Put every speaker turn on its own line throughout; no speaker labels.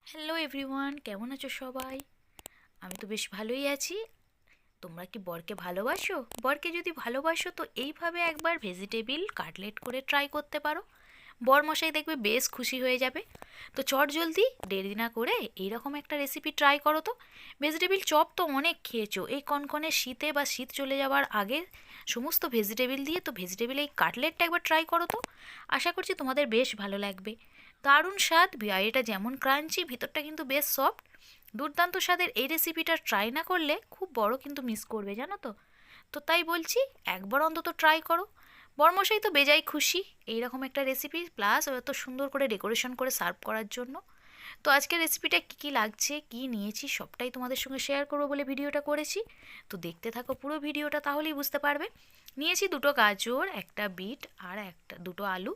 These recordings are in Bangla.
হ্যালো এভরিওয়ান, কেমন আছো সবাই? আমি তো বেশ ভালোই আছি। তোমরা কি বরকে ভালোবাসো? বরকে যদি ভালোবাসো তো এইভাবে একবার ভেজিটেবিল কাটলেট করে ট্রাই করতে পারো। বরমশাই দেখবে বেশ খুশি হয়ে যাবে। তো চট জলদি দেরি না করে এইরকম একটা রেসিপি ট্রাই করো তো। ভেজিটেবিল চপ তো অনেক খেয়েছো, এই কনকনে শীতে বা শীত চলে যাওয়ার আগে সমস্ত ভেজিটেবিল দিয়ে তো ভেজিটেবিল এই কাটলেটটা একবার ট্রাই করো তো। আশা করছি তোমাদের বেশ ভালো লাগবে। দারুণ স্বাদ, বাইরেটা যেমন ক্রাঞ্চি, ভিতরটা কিন্তু বেশ সফট। দুর্দান্ত স্বাদের এই রেসিপিটা ট্রাই না করলে খুব বড় কিন্তু মিস করবে, জানো তো। তো তাই বলছি, একবার অন্তত ট্রাই করো। বরমশাই তো বেজায় খুশি এইরকম একটা রেসিপি, প্লাস এত সুন্দর করে ডেকোরেশন করে সার্ভ করার জন্য। তো আজকের রেসিপিটা কী কী লাগছে, কী নিয়েছি, সবটাই তোমাদের সঙ্গে শেয়ার করবো বলে ভিডিওটা করেছি। তো দেখতে থাকো পুরো ভিডিওটা, তাহলেই বুঝতে পারবে। নিয়েছি দুটো গাজর, একটা বিট আর দুটো আলু।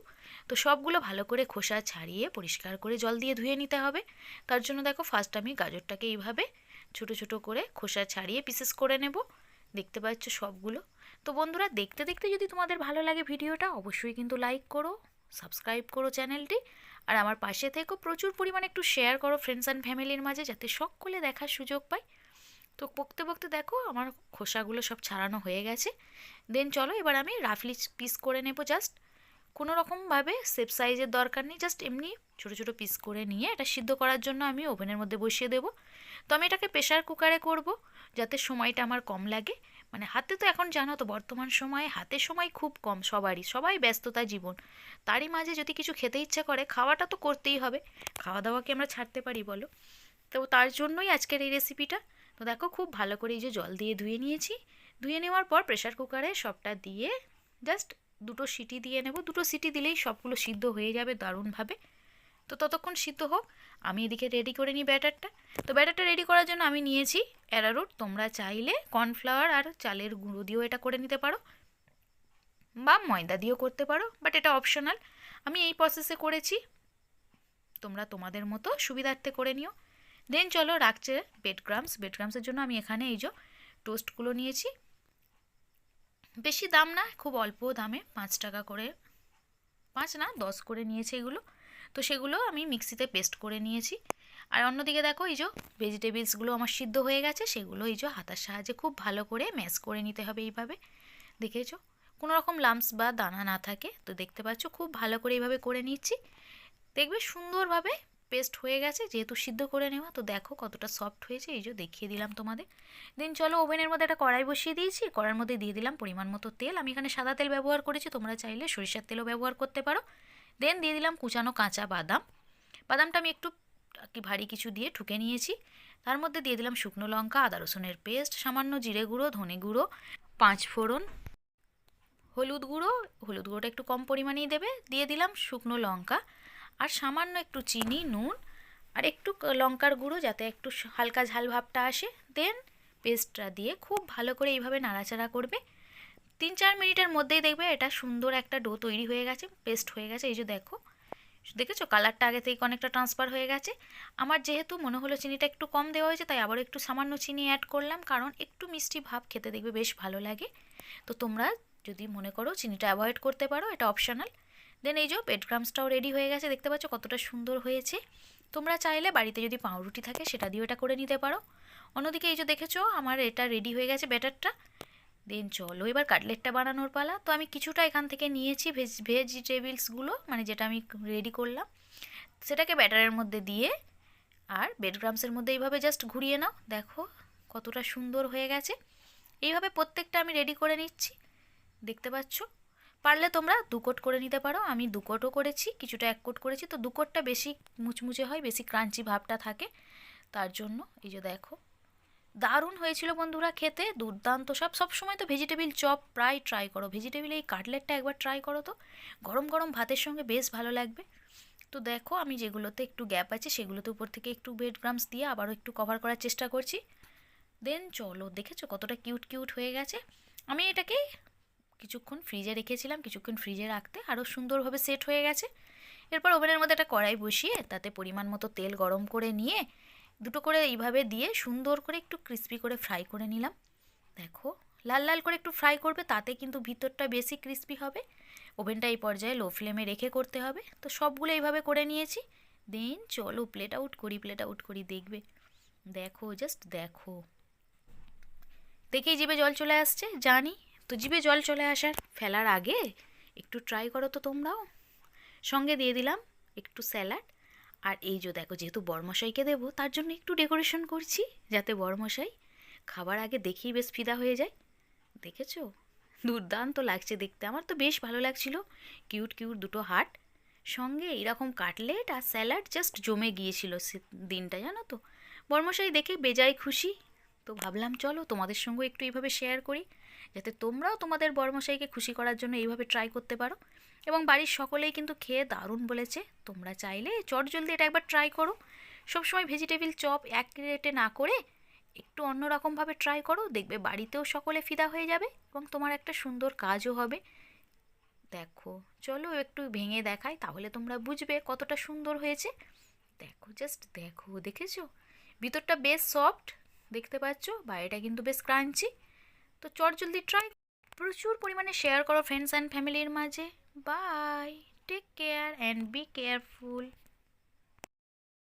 তো সবগুলো ভালো করে খোসা ছাড়িয়ে পরিষ্কার করে জল দিয়ে ধুয়ে নিতে হবে। তার জন্য দেখো ফার্স্ট আমি গাজরটাকে এইভাবে ছোট ছোট করে খোসা ছাড়িয়ে পিসেস করে নেব। দেখতে পাচ্ছ সবগুলো। তো বন্ধুরা, দেখতে দেখতে যদি তোমাদের ভালো লাগে ভিডিওটা, অবশ্যই কিন্তু লাইক করো, সাবস্ক্রাইব করো চ্যানেলটি। আর আমার পাশে থেকেও প্রচুর পরিমাণে একটু শেয়ার করো ফ্রেন্ডস অ্যান্ড ফ্যামিলির মাঝে, যাতে সকলে দেখার সুযোগ পায়। তো বকতে বকতে দেখো আমার খোসাগুলো সব ছাড়ানো হয়ে গেছে। দেন চলো এবার আমি রাফলি পিস করে নেব। জাস্ট কোনো রকমভাবে শেপ সাইজের দরকার নেই, জাস্ট এমনি ছোটো ছোটো পিস করে নিয়ে এটা সিদ্ধ করার জন্য আমি ওভেনের মধ্যে বসিয়ে দেবো। তো আমি এটাকে প্রেশার কুকারে করব, যাতে সময়টা আমার কম লাগে। মানে হাতে তো এখন জানো তো বর্তমান সময়ে হাতে সময় খুব কম সবারই, সবাই ব্যস্ততা জীবন। তারই মাঝে যদি কিছু খেতে ইচ্ছে করে, খাওয়াটা তো করতেই হবে। খাওয়া দাওয়াকে আমরা ছাড়তে পারি বলো? তো তার জন্যই আজকের এই রেসিপিটা। তো দেখো খুব ভালো করে এই যে জল দিয়ে ধুয়ে নিয়েছি। ধুয়ে নেওয়ার পর প্রেশার কুকারে সবটা দিয়ে জাস্ট দুটো সিটি দিয়ে নেব। দুটো সিটি দিলেই সবগুলো সিদ্ধ হয়ে যাবে দারুণভাবে। তো ততক্ষণ সিদ্ধ হোক, আমি এদিকে রেডি করে নিই ব্যাটারটা। তো ব্যাটারটা রেডি করার জন্য আমি নিয়েছি অ্যারারুট। তোমরা চাইলে কর্নফ্লাওয়ার আর চালের গুঁড়ো দিয়েও এটা করে নিতে পারো, বা ময়দা দিয়েও করতে পারো, বাট এটা অপশনাল। আমি এই প্রসেসে করেছি, তোমরা তোমাদের মতো সুবিধার্থে করে নিও। দেন চলো রাখছে বেড গ্রামসের জন্য আমি এখানে এই যে টোস্টগুলো নিয়েছি। বেশি দাম না, খুব অল্প দামে 5 টাকা করে, 5 না 10 করে নিয়েছে এগুলো। তো সেগুলো আমি মিক্সিতে পেস্ট করে নিয়েছি। আর অন্যদিকে দেখো এই যে ভেজিটেবলসগুলো আমার সিদ্ধ হয়ে গেছে, সেগুলো এই যে হাতার সাহায্যে খুব ভালো করে ম্যাশ করে নিতে হবে এইভাবে। দেখেছো কোনো রকম লাম্পস বা দানা না থাকে। তো দেখতে পাচ্ছ খুব ভালো করে এইভাবে করে নিচ্ছি। দেখবে সুন্দরভাবে পেস্ট হয়ে গেছে, যেহেতু সিদ্ধ করে নেওয়া। তো দেখো কতটা সফট হয়েছে, এই যে দেখিয়ে দিলাম তোমাদের। দেন চলো ওভেনের মধ্যে একটা কড়াই বসিয়ে দিয়েছি। কড়াইয়ের মধ্যে দিয়ে দিলাম পরিমাণ মতো তেল। আমি এখানে সাদা তেল ব্যবহার করেছি, তোমরা চাইলে সরিষার তেলও ব্যবহার করতে পারো। দেন দিয়ে দিলাম কুচানো কাঁচা বাদাম। বাদামটা আমি একটু কি ভারী কিছু দিয়ে ঠুকে নিয়েছি। তার মধ্যে দিয়ে দিলাম শুকনো লঙ্কা, আদা রসুনের পেস্ট, সামান্য জিরে গুঁড়ো, ধনে গুঁড়ো, 5 ফোড়ন, হলুদ গুঁড়োটা একটু কম পরিমাণেই দেবে। দিয়ে দিলাম শুকনো লঙ্কা, আর সামান্য একটু চিনি, নুন, আর একটু লঙ্কার গুঁড়ো, যাতে একটু হালকা ঝাল ভাবটা আসে। দেন পেস্টটা দিয়ে খুব ভালো করে এইভাবে নাড়াচাড়া করবে। 3-4 মিনিটের মধ্যেই দেখবে এটা সুন্দর একটা ডো তৈরি হয়ে গেছে, পেস্ট হয়ে গেছে। এই যে দেখো, দেখেছো কালারটা আগে থেকে অনেকটা ট্রান্সফার হয়ে গেছে। আমার যেহেতু মনে হলো চিনিটা একটু কম দেওয়া হয়েছে, তাই আবারও একটু সামান্য চিনি অ্যাড করলাম, কারণ একটু মিষ্টি ভাব খেতে দেখবে বেশ ভালো লাগে। তো তোমরা যদি মনে করো চিনিটা অ্যাভয়েড করতে পারো, এটা অপশনাল। দেন এই যে ব্রেড ক্রামসটাও রেডি হয়ে গেছে, দেখতে পাচ্ছ কতটা সুন্দর হয়েছে। তোমরা চাইলে বাড়িতে যদি পাউরুটি থাকে সেটা দিয়েও এটা করে নিতে পারো। অন্যদিকে এই যে দেখেছো আমার এটা রেডি হয়ে গেছে ব্যাটারটা। দেন চলো এবার কাটলেটটা বানানোর পালা। তো আমি কিছুটা এখান থেকে নিয়েছি ভেজিটেবলসগুলো, মানে যেটা আমি রেডি করলাম, সেটাকে ব্যাটারের মধ্যে দিয়ে আর ব্রেড ক্রামসের মধ্যে এইভাবে জাস্ট ঘুরিয়ে নাও। দেখো কতটা সুন্দর হয়ে গেছে। এইভাবে প্রত্যেকটা আমি রেডি করে নিচ্ছি, দেখতে পাচ্ছ। পারলে তোমরা 2 কোট করে নিতে পারো, আমি 2 কোটও করেছি, কিছুটা 1 কোট করেছি। তো 2 কোটটা বেশি মুচমুচে হয়, বেশি ক্রাঞ্চি ভাবটা থাকে, তার জন্য। এই যে দেখো দারুণ হয়েছিল বন্ধুরা, খেতে দুর্দান্ত। সব সময় তো ভেজিটেবিল চপ প্রায় ট্রাই করো, ভেজিটেবিল এই কাটলেটটা একবার ট্রাই করো তো, গরম গরম ভাতের সঙ্গে বেশ ভালো লাগবে। তো দেখো আমি যেগুলোতে একটু গ্যাপ আছে সেগুলোতে উপর থেকে একটু ব্রেড ক্রামস দিয়ে আবারও একটু কভার করার চেষ্টা করছি। দেন চলো, দেখেছো কতটা কিউট কিউট হয়ে গেছে। আমি এটাকে কিছুক্ষণ ফ্রিজে রেখেছিলাম, কিছুক্ষণ ফ্রিজে রাখতে আরও সুন্দরভাবে সেট হয়ে গেছে। এরপর ওভেনের মধ্যে একটা কড়াই বসিয়ে তাতে পরিমাণ মতো তেল গরম করে নিয়ে দুটো করে এইভাবে দিয়ে সুন্দর করে একটু ক্রিস্পি করে ফ্রাই করে নিলাম। দেখো লাল লাল করে একটু ফ্রাই করবে, তাতে কিন্তু ভিতরটা বেশি ক্রিস্পি হবে। ওভেনটা এই পর্যায়ে লো ফ্লেমে রেখে করতে হবে। তো সবগুলো এইভাবে করে নিয়েছি। দেন চলো প্লেট আউট করি দেখবে। দেখো জাস্ট দেখো, দেখেই জিভে জল চলে আসছে জানি। তো জিভে জল চলে আসার ফেলার আগে একটু ট্রাই করো তো তোমরাও। সঙ্গে দিয়ে দিলাম একটু স্যালাড। আর এই যে দেখো, যেহেতু বরমশাইকে দেবো তার জন্য একটু ডেকোরেশন করছি, যাতে বরমশাই খাবার আগে দেখেই বেশ ফিদা হয়ে যায়। দেখেছো, দুর্দান্ত লাগছে দেখতে, আমার তো বেশ ভালো লাগছিল। কিউট কিউট দুটো হার্ট, সঙ্গে এরকম কাটলেট আর স্যালাড, জাস্ট জমে গিয়েছিল দিনটা, জানো তো। বরমশাই দেখে বেজায় খুশি। তো ভাবলাম চলো তোমাদের সঙ্গে একটু এইভাবে শেয়ার করি, যাতে তোমরাও তোমাদের বরমশাইকে খুশি করার জন্য এইভাবে ট্রাই করতে পারো। এবং বাড়ির সকলেই কিন্তু খেয়ে দারুণ বলেছে। তোমরা চাইলে চটজলদি এটা একবার ট্রাই করো। সবসময় ভেজিটেবিল চপ এক রেটে না করে একটু অন্যরকমভাবে ট্রাই করো, দেখবে বাড়িতেও সকলে ফিদা হয়ে যাবে এবং তোমার একটা সুন্দর কাজও হবে। দেখো, চলো একটু ভেঙে দেখাই, তাহলে তোমরা বুঝবে কতটা সুন্দর হয়েছে। দেখো জাস্ট দেখো, দেখেছো ভিতরটা বেশ সফট, দেখতে পাচ্ছ, বাইরেটা কিন্তু বেশ ক্রাঞ্চি। তো চটজলদি ট্রাই, প্রচুর পরিমাণে শেয়ার করো ফ্রেন্ডস অ্যান্ড ফ্যামিলির মাঝে। Bye, take care and be careful.